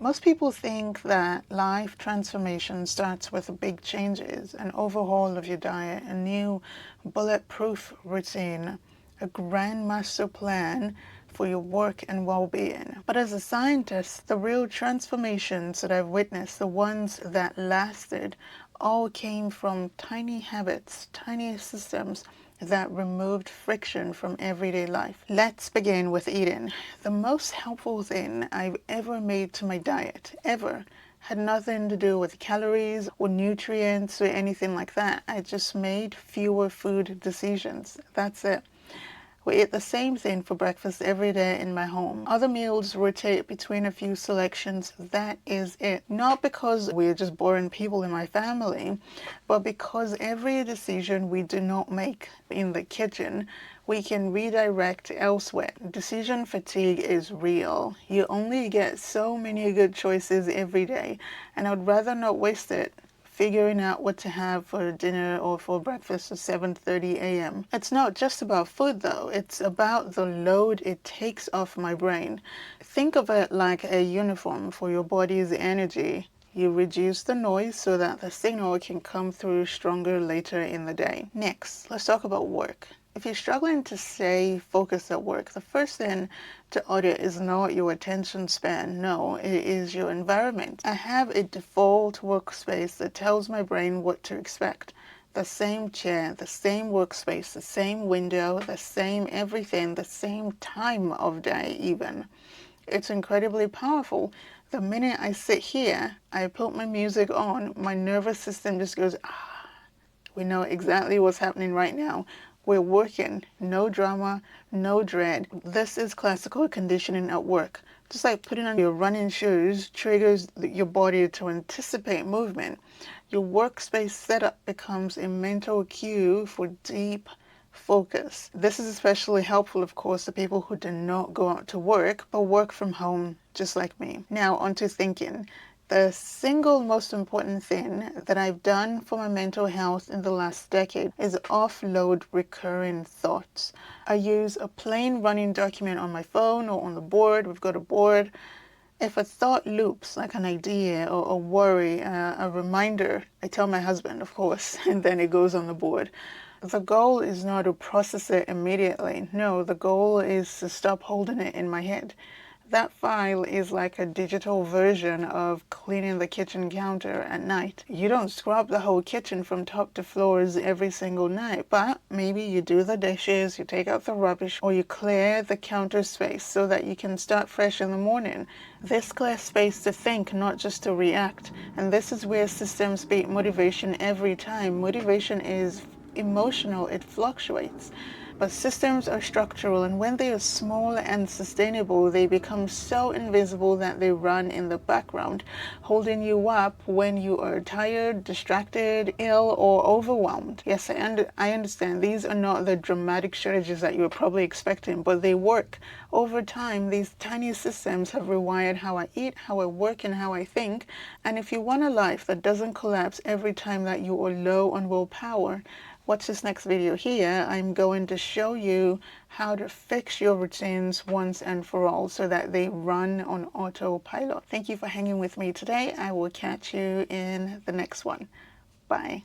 Most people think that life transformation starts with big changes, an overhaul of your diet, a new bulletproof routine, a grand master plan for your work and well-being. But as a scientist, the real transformations that I've witnessed, the ones that lasted, all came from tiny habits, tiny systems that removed friction from everyday life. Let's begin with eating. The most helpful thing I've ever made to my diet, ever, had nothing to do with calories or nutrients or anything like that. I just made fewer food decisions. That's it. We eat the same thing for breakfast every day in my home. Other meals rotate between a few selections. That is it. Not because we're just boring people in my family, but because every decision we do not make in the kitchen, we can redirect elsewhere. Decision fatigue is real. You only get so many good choices every day, and I'd rather not waste it figuring out what to have for dinner or for breakfast at 7:30 a.m. It's not just about food though, it's about the load it takes off my brain. Think of it like a uniform for your body's energy. You reduce the noise so that the signal can come through stronger later in the day. Next, let's talk about work. If you're struggling to stay focused at work, the first thing to audit is not your attention span. No, it is your environment. I have a default workspace that tells my brain what to expect. The same chair, the same workspace, the same window, the same everything, the same time of day even. It's incredibly powerful. The minute I sit here, I put my music on, my nervous system just goes, ah, we know exactly what's happening right now. We're working, no drama, no dread. This is classical conditioning at work. Just like putting on your running shoes triggers your body to anticipate movement. Your workspace setup becomes a mental cue for deep focus. This is especially helpful, of course, to people who do not go out to work, but work from home, just like me. Now, on to thinking. The single most important thing that I've done for my mental health in the last decade is offload recurring thoughts. I use a plain running document on my phone or on the board. We've got a board. If a thought loops, like an idea or a worry, a reminder, I tell my husband, of course, and then it goes on the board. The goal is not to process it immediately. No, the goal is to stop holding it in my head. That file is like a digital version of cleaning the kitchen counter at night. You don't scrub the whole kitchen from top to floors every single night, but maybe you do the dishes, you take out the rubbish, or you clear the counter space so that you can start fresh in the morning. This clears space to think, not just to react. And this is where systems beat motivation every time. Motivation is emotional, it fluctuates. But systems are structural, and when they are small and sustainable, they become so invisible that they run in the background, holding you up when you are tired, distracted, ill, or overwhelmed. Yes, I understand these are not the dramatic strategies that you were probably expecting, but they work. Over time, these tiny systems have rewired how I eat, how I work, and how I think. And if you want a life that doesn't collapse every time that you are low on willpower, watch this next video here. I'm going to show you how to fix your routines once and for all so that they run on autopilot. Thank you for hanging with me today. I will catch you in the next one. Bye.